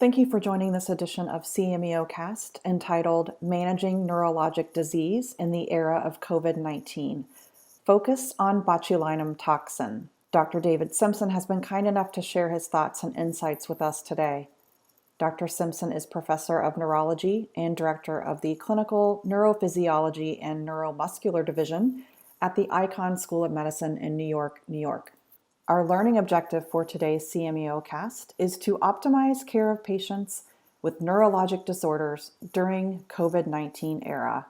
Thank you for joining this edition of CMEOCast entitled Managing Neurologic Disease in the Era of COVID-19, focused on botulinum toxin. Dr. David Simpson has been kind enough to share his thoughts and insights with us today. Dr. Simpson is professor of neurology and director of the Clinical Neurophysiology and Neuromuscular Division at the Icahn School of Medicine in New York, New York. Our learning objective for today's CMEOcast is to optimize care of patients with neurologic disorders during COVID-19 era.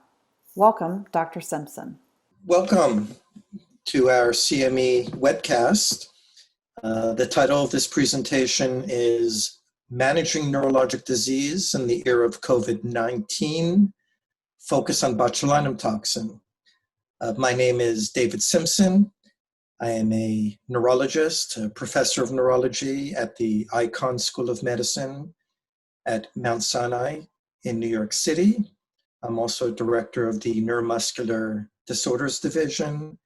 Welcome, Dr. Simpson. Welcome to our CME webcast. The title of this presentation is Managing Neurologic Disease in the Era of COVID-19, Focus on Botulinum Toxin. My name is David Simpson. I am a neurologist, a professor of neurology at the Icahn School of Medicine at Mount Sinai in New York City. I'm also director of the Neuromuscular Disorders Division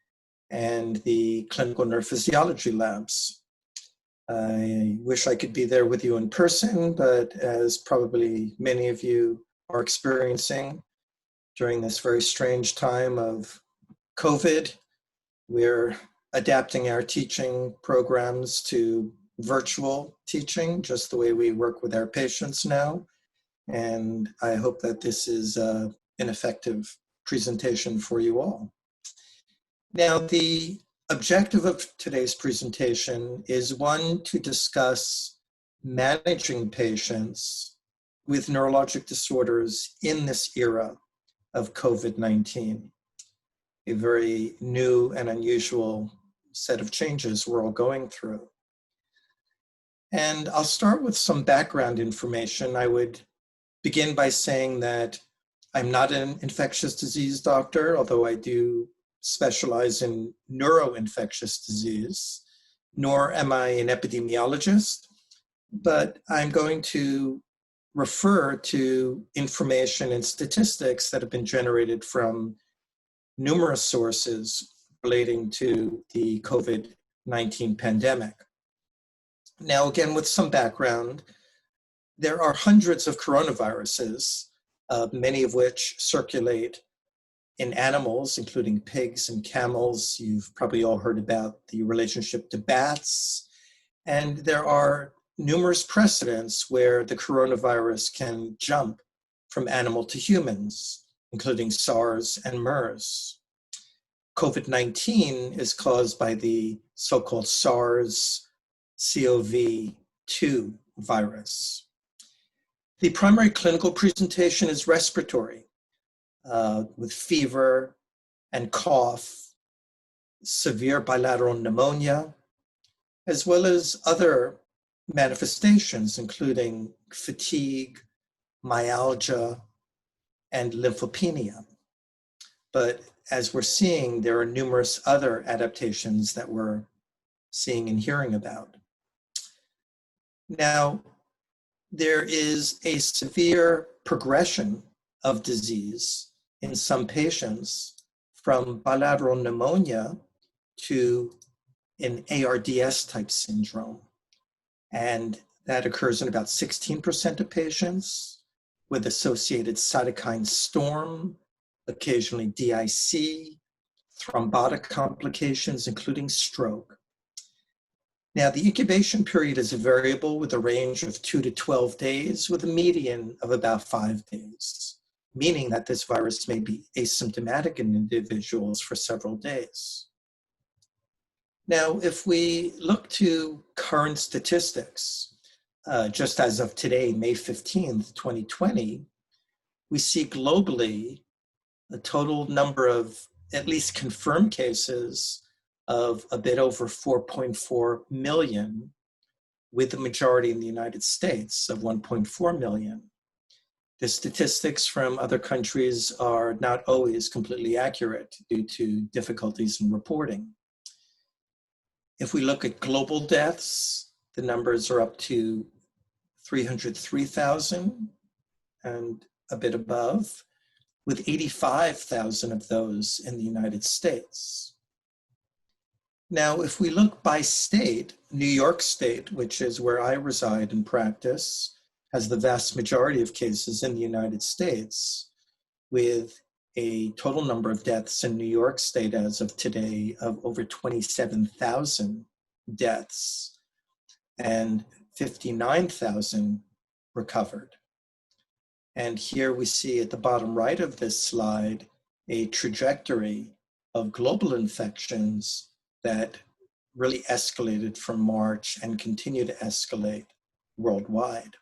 and the Clinical Neurophysiology Labs. I wish I could be there with you in person, but as probably many of you are experiencing during this very strange time of COVID, we're adapting our teaching programs to virtual teaching, just the way we work with our patients now. And I hope that this is an effective presentation for you all. Now, the objective of today's presentation is one to discuss managing patients with neurologic disorders in this era of COVID-19, a very new and unusual set of changes we're all going through. And I'll start with some background information. I would begin by saying that I'm not an infectious disease doctor, although I do specialize in neuroinfectious disease, nor am I an epidemiologist, but I'm going to refer to information and statistics that have been generated from numerous sources relating to the COVID-19 pandemic. Now, again, with some background, there are hundreds of coronaviruses, many of which circulate in animals, including pigs and camels. You've probably all heard about the relationship to bats. And there are numerous precedents where the coronavirus can jump from animal to humans, including SARS and MERS. COVID-19 is caused by the so-called SARS-CoV-2 virus. The primary clinical presentation is respiratory, with fever and cough, severe bilateral pneumonia, as well as other manifestations, including fatigue, myalgia, and lymphopenia. But as we're seeing, there are numerous other adaptations that we're seeing and hearing about. Now, there is a severe progression of disease in some patients from bilateral pneumonia to an ARDS type syndrome. And that occurs in about 16% of patients with associated cytokine storm, occasionally DIC, thrombotic complications, including stroke. Now, the incubation period is variable with a range of 2 to 12 days with a median of about 5 days, meaning that this virus may be asymptomatic in individuals for several days. Now, if we look to current statistics, just as of today, May 15th, 2020, we see globally a total number of at least confirmed cases of a bit over 4.4 million, with the majority in the United States of 1.4 million. The statistics from other countries are not always completely accurate due to difficulties in reporting. If we look at global deaths, the numbers are up to 303,000 and a bit above, with 85,000 of those in the United States. Now, if we look by state, New York State, which is where I reside and practice, has the vast majority of cases in the United States, with a total number of deaths in New York State as of today of over 27,000 deaths and 59,000 recovered. And here we see at the bottom right of this slide a trajectory of global infections that really escalated from March and continue to escalate worldwide.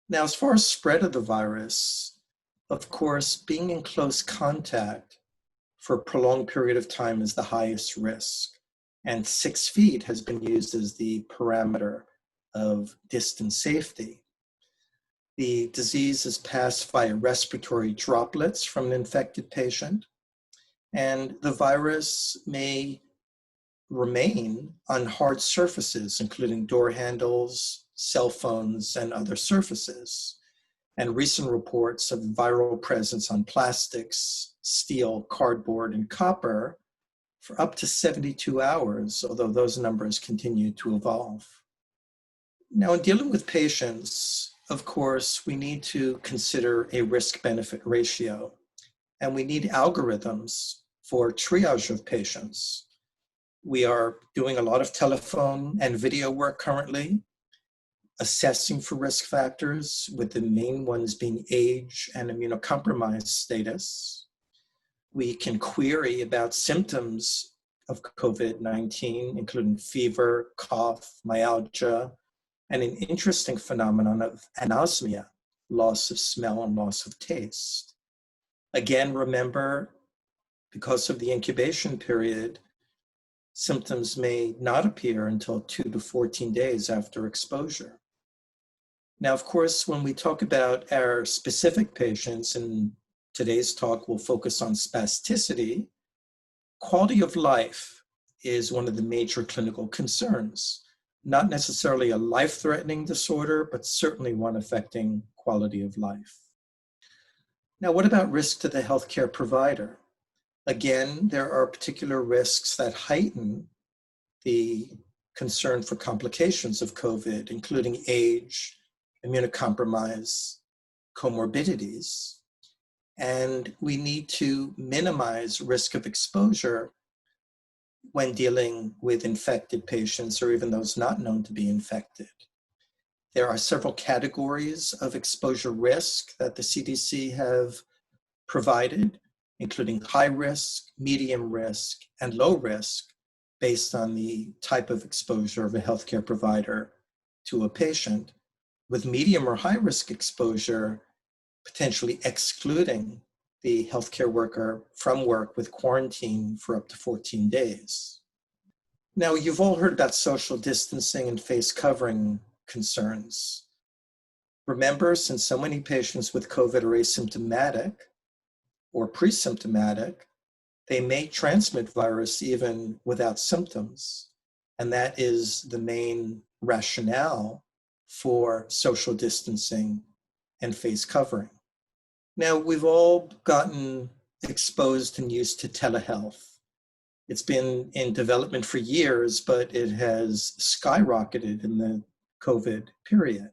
Now, as far as spread of the virus, of course, being in close contact for a prolonged period of time is the highest risk. And 6 feet has been used as the parameter of distance safety. The disease is passed via respiratory droplets from an infected patient, and the virus may remain on hard surfaces, including door handles, cell phones, and other surfaces. And recent reports of viral presence on plastics, steel, cardboard, and copper for up to 72 hours, although those numbers continue to evolve. Now, in dealing with patients, of course, we need to consider a risk-benefit ratio, and we need algorithms for triage of patients. We are doing a lot of telephone and video work currently, assessing for risk factors, with the main ones being age and immunocompromised status. We can query about symptoms of COVID-19, including fever, cough, myalgia, and an interesting phenomenon of anosmia, loss of smell and loss of taste. Again, remember, because of the incubation period, symptoms may not appear until 2 to 14 days after exposure. Now, of course, when we talk about our specific patients, and today's talk will focus on spasticity, quality of life is one of the major clinical concerns. Not necessarily a life-threatening disorder, but certainly one affecting quality of life. Now, what about risk to the healthcare provider? Again, there are particular risks that heighten the concern for complications of COVID, including age, immunocompromise, comorbidities. And we need to minimize risk of exposure when dealing with infected patients or even those not known to be infected. There are several categories of exposure risk that the CDC have provided, including high risk, medium risk, and low risk, based on the type of exposure of a healthcare provider to a patient, with medium or high risk exposure potentially excluding the healthcare worker from work with quarantine for up to 14 days. Now, you've all heard about social distancing and face covering concerns. Remember, since so many patients with COVID are asymptomatic or pre-symptomatic, they may transmit virus even without symptoms. And that is the main rationale for social distancing and face covering. Now, we've all gotten exposed and used to telehealth. It's been in development for years, but it has skyrocketed in the COVID period.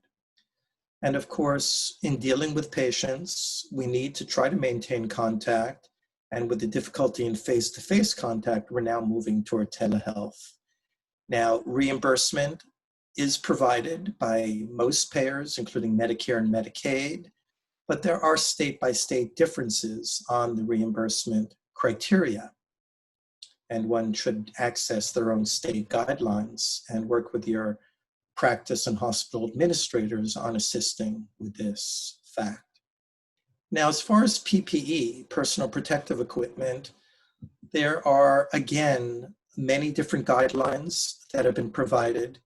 And of course, in dealing with patients, we need to try to maintain contact. And with the difficulty in face-to-face contact, we're now moving toward telehealth. Now, reimbursement is provided by most payers, including Medicare and Medicaid, but there are state-by-state differences on the reimbursement criteria. And one should access their own state guidelines and work with your practice and hospital administrators on assisting with this fact. Now, as far as PPE, personal protective equipment, there are, again, many different guidelines that have been provided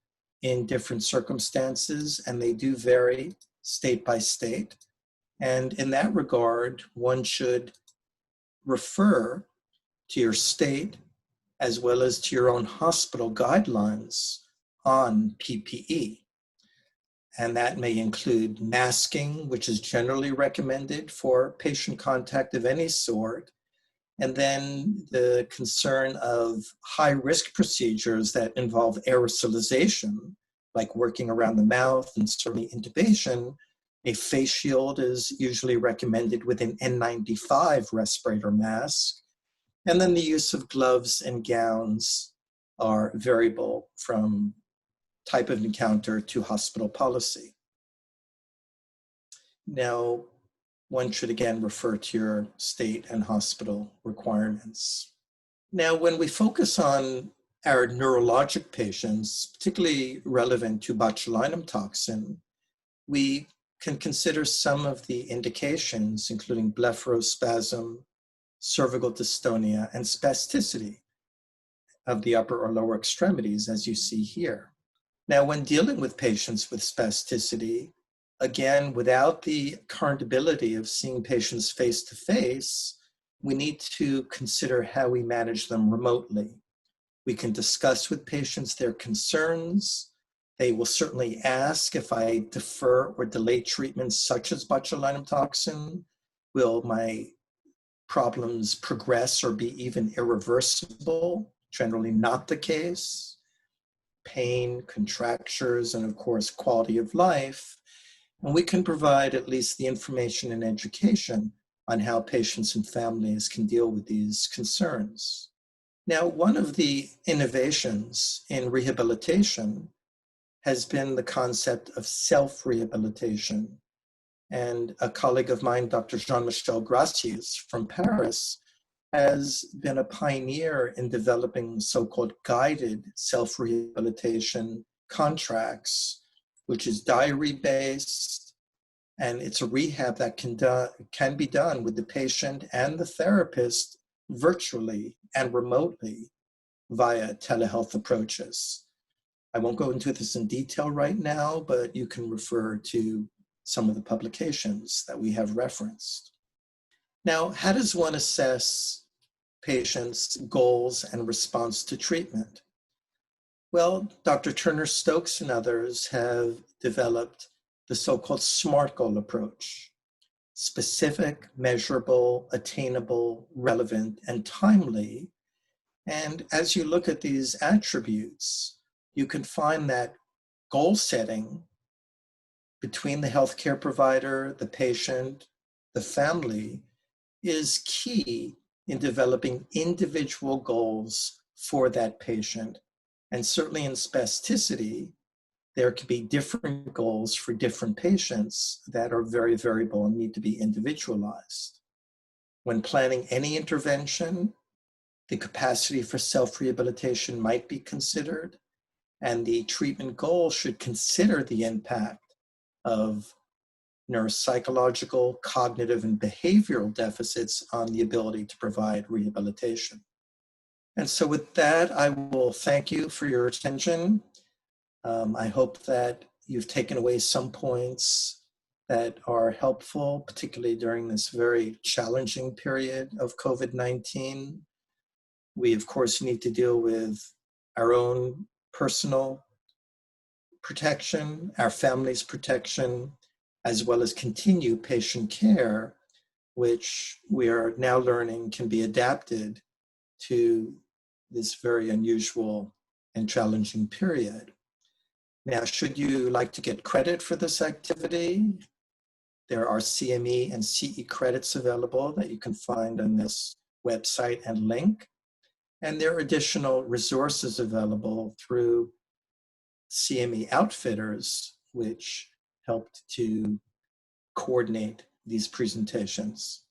in different circumstances, and they do vary state by state. And in that regard, one should refer to your state as well as to your own hospital guidelines on PPE. And that may include masking, which is generally recommended for patient contact of any sort. And then the concern of high-risk procedures that involve aerosolization, like working around the mouth and certainly intubation, a face shield is usually recommended with an N95 respirator mask. And then the use of gloves and gowns are variable from type of encounter to hospital policy. Now, one should again refer to your state and hospital requirements. Now, when we focus on our neurologic patients, particularly relevant to botulinum toxin, we can consider some of the indications, including blepharospasm, cervical dystonia, and spasticity of the upper or lower extremities, as you see here. Now, when dealing with patients with spasticity, again, without the current ability of seeing patients face to face, we need to consider how we manage them remotely. We can discuss with patients their concerns. They will certainly ask if I defer or delay treatments such as botulinum toxin, will my problems progress or be even irreversible? Generally not the case. Pain, contractures, and of course, quality of life. And we can provide at least the information and education on how patients and families can deal with these concerns. Now, one of the innovations in rehabilitation has been the concept of self-rehabilitation. And a colleague of mine, Dr. Jean-Michel Gracias from Paris, has been a pioneer in developing so-called guided self-rehabilitation contracts, which is diary-based, and it's a rehab that can be done with the patient and the therapist virtually and remotely via telehealth approaches. I won't go into this in detail right now, but you can refer to some of the publications that we have referenced. Now, how does one assess patients' goals and response to treatment? Well, Dr. Turner Stokes and others have developed the so-called SMART goal approach: specific, measurable, attainable, relevant, and timely. And as you look at these attributes, you can find that goal setting between the healthcare provider, the patient, the family is key in developing individual goals for that patient. And certainly in spasticity, there can be different goals for different patients that are very variable and need to be individualized. When planning any intervention, the capacity for self-rehabilitation might be considered, and the treatment goal should consider the impact of neuropsychological, cognitive, and behavioral deficits on the ability to provide rehabilitation. And so with that, I will thank you for your attention. I hope that you've taken away some points that are helpful, particularly during this very challenging period of COVID-19. We, of course, need to deal with our own personal protection, our family's protection, as well as continue patient care, which we are now learning can be adapted to this very unusual and challenging period. Now, should you like to get credit for this activity, there are CME and CE credits available that you can find on this website and link. And there are additional resources available through CME Outfitters, which helped to coordinate these presentations.